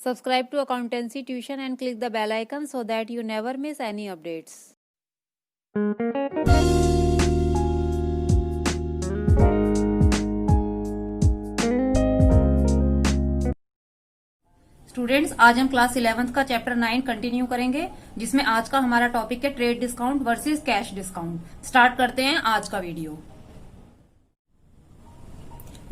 Subscribe to Accountancy Tuition and click the bell icon so that you never miss any updates. Students, आज हम class 11th का chapter 9 continue करेंगे, जिसमें आज का हमारा टॉपिक है trade discount versus cash discount. Start करते हैं आज का video.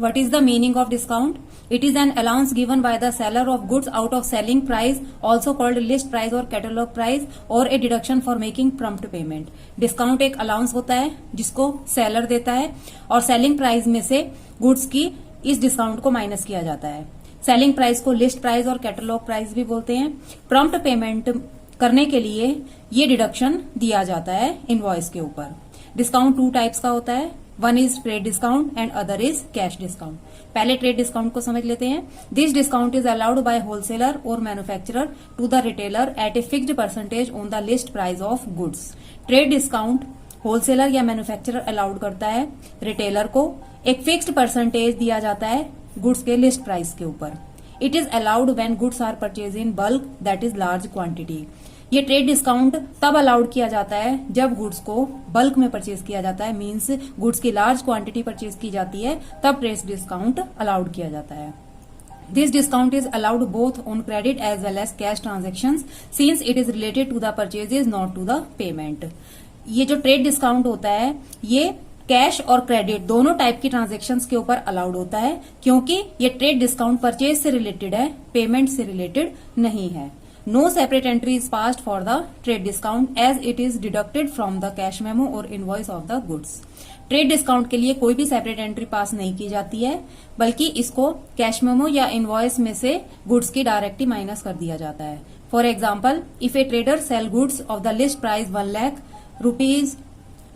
What is the meaning of discount? It is an allowance given by the seller of goods out of selling price, also called list price or catalog price, or a deduction for making prompt payment. Discount एक allowance होता है जिसको seller देता है और selling price में से goods की इस discount को माइनस किया जाता है। सेलिंग प्राइस को लिस्ट प्राइस और कैटलॉग प्राइस भी बोलते हैं। प्रॉम्प्ट पेमेंट करने के लिए ये डिडक्शन दिया जाता है इनवॉइस के ऊपर। डिस्काउंट 2 टाइप्स का होता है, one is trade discount and other is cash discount. पहले ट्रेड डिस्काउंट को समझ लेते हैं। This discount is allowed by wholesaler or manufacturer to the retailer at a fixed percentage on the list price of goods. Trade discount wholesaler या manufacturer allowed करता है, retailer को एक फिक्स्ड परसेंटेज दिया जाता है गुड्स के लिस्ट प्राइस के ऊपर। It is allowed when goods are purchase in bulk, that is large quantity. ये ट्रेड डिस्काउंट तब अलाउड किया जाता है जब गुड्स को बल्क में परचेज किया जाता है, मींस गुड्स की लार्ज क्वांटिटी परचेज की जाती है, तब ट्रेड डिस्काउंट अलाउड किया जाता है। This discount is allowed both on credit as well as cash transactions since it is related to the purchases, not to the payment. ये जो ट्रेड डिस्काउंट होता है ये कैश और क्रेडिट दोनों टाइप की ट्रांजेक्शन्स के ऊपर अलाउड होता है, क्योंकि ये ट्रेड डिस्काउंट परचेज से रिलेटेड है, पेमेंट से रिलेटेड नहीं है। No separate entry is passed for the trade discount as it is deducted from the cash memo or invoice of the goods. Trade discount के लिए कोई भी सेपरेट एंट्री पास नहीं की जाती है, बल्कि इसको कैश मेमो या इनवॉइस में से गुड्स की डायरेक्टली माइनस कर दिया जाता है। For example, if a trader sell goods of the list price 1 lakh rupees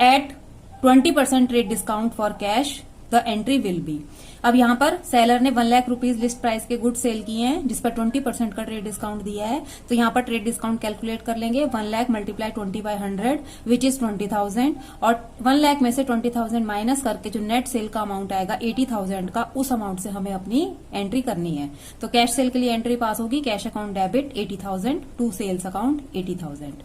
at 20% trade discount for cash, the entry will be. अब यहाँ पर सेलर ने 1 लाख रुपीज लिस्ट प्राइस के गुड्स सेल किए हैं जिस पर 20% का ट्रेड डिस्काउंट दिया है, तो यहाँ पर ट्रेड डिस्काउंट कैलकुलेट कर लेंगे। 1 lakh multiply 20 by 100 which is 20,000, और 1 लाख में से 20,000 माइनस करके जो नेट सेल का अमाउंट आएगा 80,000 का, उस अमाउंट से हमें अपनी एंट्री करनी है। तो कैश सेल के लिए एंट्री पास होगी, cash account debit 80,000 to sales account 80,000।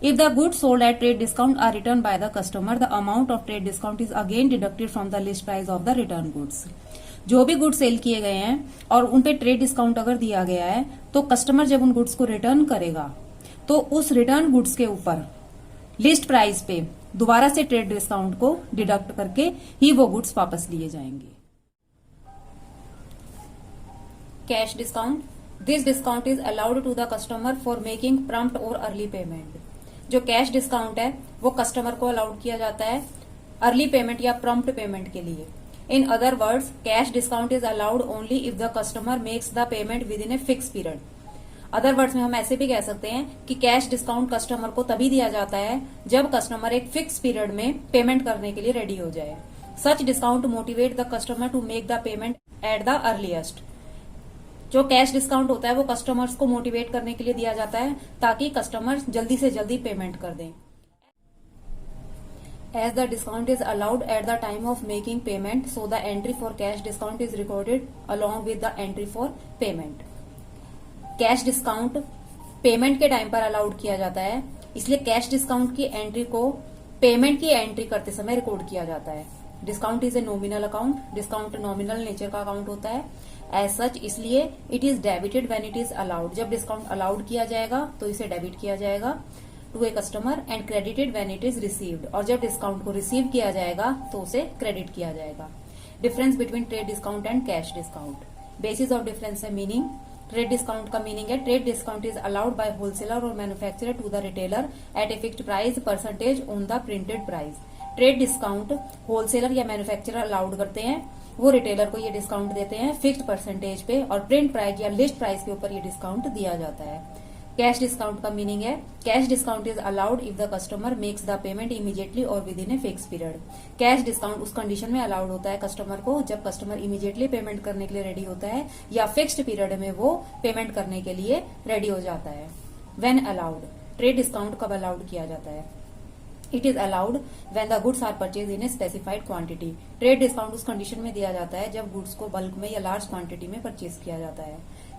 If the goods sold at trade discount are returned by the customer, the amount of trade discount is again deducted from the list price of the return goods. जो भी goods sell किए गए हैं और उन पे trade discount अगर दिया गया है, तो कस्टमर जब उन गुड्स को रिटर्न करेगा तो उस रिटर्न गुड्स के ऊपर लिस्ट प्राइस पे दोबारा से ट्रेड डिस्काउंट को डिडक्ट करके ही वो गुड्स वापस लिए जाएंगे। Cash discount, this discount is allowed to the customer for making prompt और अर्ली पेमेंट। जो कैश डिस्काउंट है वो कस्टमर को अलाउड किया जाता है अर्ली पेमेंट या प्रॉम्प्ट पेमेंट के लिए। In other words, cash discount is allowed only if the customer makes the payment within a fix period. Other words में हम ऐसे भी कह सकते हैं कि कैश डिस्काउंट कस्टमर को तभी दिया जाता है जब कस्टमर एक फिक्स पीरियड में पेमेंट करने के लिए रेडी हो जाए। Such discount motivate the customer to make the payment at the earliest. जो कैश डिस्काउंट होता है वो कस्टमर्स को मोटिवेट करने के लिए दिया जाता है ताकि कस्टमर्स जल्दी से जल्दी पेमेंट कर दें। As the discount is allowed at the time of making payment, so the entry for cash discount is recorded along with the entry for payment. Cash discount payment के टाइम पर allowed किया जाता है, इसलिए cash discount की entry को payment की entry करते समय रिकॉर्ड किया जाता है। Discount is a nominal account, discount nominal nature का अकाउंट होता है एज सच, इसलिए it is debited when it is allowed. जब डिस्काउंट अलाउड किया जाएगा तो इसे डेबिट किया जाएगा to a customer and credited when it is received, और जब डिस्काउंट को रिसीव किया जाएगा तो उसे क्रेडिट किया जाएगा। Difference between trade discount and cash discount, basis of difference है मीनिंग। ट्रेड डिस्काउंट का मीनिंग है trade discount is allowed by wholesaler or manufacturer to the retailer at a fixed price percentage on the printed price. Trade discount wholesaler या manufacturer allowed करते हैं, वो retailer को ये discount देते हैं फिक्स्ड परसेंटेज पे, और प्रिंट प्राइस या लिस्ट प्राइस के ऊपर ये डिस्काउंट दिया जाता है। कैश डिस्काउंट का मीनिंग है cash discount is allowed if the customer makes the payment immediately or within a fix period. Cash discount उस कंडीशन में अलाउड होता है कस्टमर को जब कस्टमर इमीडिएटली पेमेंट करने के लिए रेडी होता है या फिक्स्ड पीरियड में वो पेमेंट करने के लिए रेडी हो जाता है। व्हेन अलाउड, ट्रेड डिस्काउंट कब अलाउड किया जाता है? It is allowed when the goods are purchase in a specified quantity. Trade discount उस कंडीशन में दिया जाता है जब गुड्स को बल्क में या लार्ज क्वांटिटी में परचेज किया जाता है।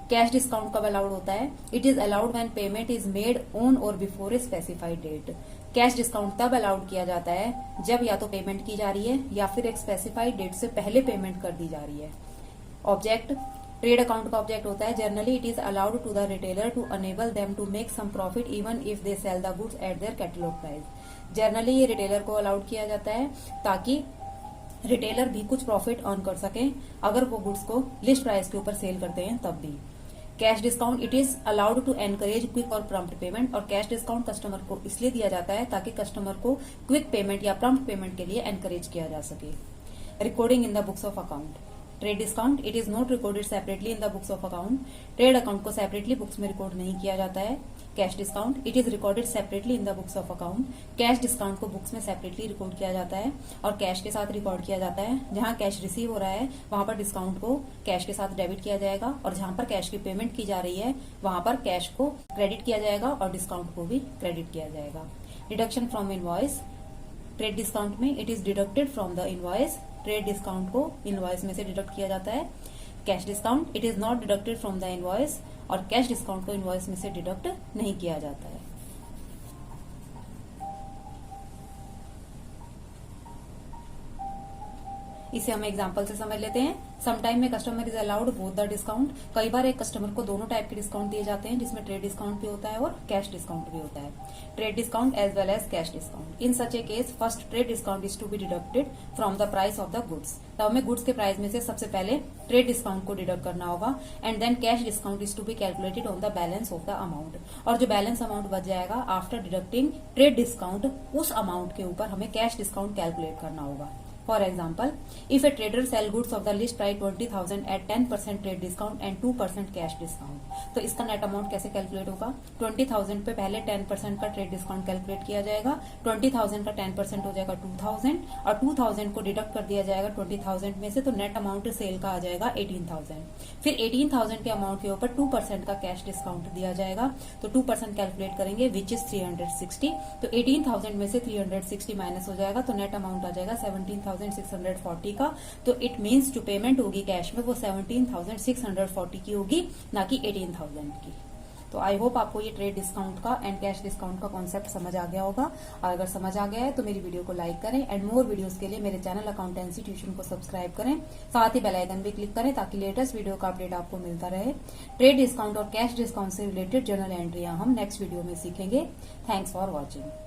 कैश डिस्काउंट कब अलाउड होता है? It is allowed when payment is made on or before a specified date. Cash discount तब अलाउड किया जाता है जब या तो पेमेंट की जा रही है या फिर एक स्पेसिफाइड डेट से पहले पेमेंट कर दी जा रही है। ऑब्जेक्ट, ट्रेड अकाउंट का ऑब्जेक्ट होता है generally it is allowed to the retailer to enable them to make some profit even if they sell the goods at their catalogue price. Generally ये रिटेलर को allowed किया जाता है ताकि retailer भी कुछ प्रॉफिट अर्न कर सके अगर वो गुड्स को लिस्ट प्राइस के ऊपर सेल करते हैं तब भी। Cash discount, it is allowed to encourage quick और प्रम्प्ट पेमेंट। और कैश डिस्काउंट कस्टमर को इसलिए दिया जाता है ताकि कस्टमर को क्विक पेमेंट या प्रम्प्ट पेमेंट के लिए एनकरेज किया जा सके। Recording in the books of account, trade discount, it is not recorded separately in the books of account. Trade account को सेपरेटली बुक्स में रिकॉर्ड नहीं किया जाता है। Cash discount, it is recorded separately in the books of account. Cash discount को books में separately record किया जाता है और कैश के साथ रिकॉर्ड किया जाता है। जहां कैश रिसीव हो रहा है वहां पर डिस्काउंट को कैश के साथ डेबिट किया जाएगा और जहां पर कैश की पेमेंट की जा रही है वहां पर कैश को क्रेडिट किया जाएगा और डिस्काउंट को भी क्रेडिट किया जाएगा। Deduction from invoice, trade discount में it is deducted from the invoice. Trade discount को इनवॉइस में से डिडक्ट किया जाता है। Cash discount, it is not deducted from the invoice और कैश डिस्काउंट को इनवॉइस में से डिडक्ट नहीं किया जाता है। इसे हम एग्जांपल से समझ लेते हैं। समटाइम में customer is allowed both the discount. कई बार एक कस्टमर को दोनों टाइप के डिस्काउंट दिए जाते हैं जिसमें ट्रेड डिस्काउंट भी होता है और कैश डिस्काउंट भी होता है। Trade discount as well as cash discount. In such a case first trade discount is to be deducted from the price of the goods. तब हमें गुड्स के प्राइस में से सबसे पहले ट्रेड डिस्काउंट को डिडक्ट करना होगा and then cash discount is to be calculated on the balance of the amount. और जो बैलेंस अमाउंट बच जाएगा आफ्टर डिडक्टिंग ट्रेड डिस्काउंट, उस अमाउंट के ऊपर हमें कैश डिस्काउंट कैलकुलेट करना होगा। For example, if a trader sell goods of the list price 20,000 at 10% trade discount and 2% cash discount, तो इसका नेट अमाउंट कैसे कैलकुलेट होगा? 20,000 पे पहले 10% का ट्रेड डिस्काउंट कैलकुलेट किया जाएगा। 20,000 का 10% हो जाएगा 2,000 और 2,000 को डिडक्ट कर दिया जाएगा 20,000 में से, तो नेट अमाउंट सेल का आ जाएगा 18,000। फिर 18,000 के अमाउंट के ऊपर 2% का कैश डिस्काउंट दिया जाएगा, तो 2% कैलकुलेट करेंगे विच इज 360। तो 18,000 में से 360 माइनस हो जाएगा तो नेट अमाउंट आ जाएगा 17,640 का। तो इट मीन्स जो पेमेंट होगी कैश में वो 17,640 की होगी, ना कि 18,000 की। तो आई होप आपको ये ट्रेड डिस्काउंट का एंड कैश डिस्काउंट का कॉन्सेप्ट समझ आ गया होगा। और अगर समझ आ गया है तो मेरी वीडियो को लाइक करें एंड मोर वीडियोस के लिए मेरे चैनल अकाउंटेंसी ट्यूशन को सब्सक्राइब करें। साथ ही बेल आइकन भी क्लिक करें ताकि लेटेस्ट वीडियो का अपडेट आपको मिलता रहे। ट्रेड डिस्काउंट और कैश डिस्काउंट से रिलेटेड जर्नल एंट्रियां हम नेक्स्ट वीडियो में सीखेंगे। Thanks for watching.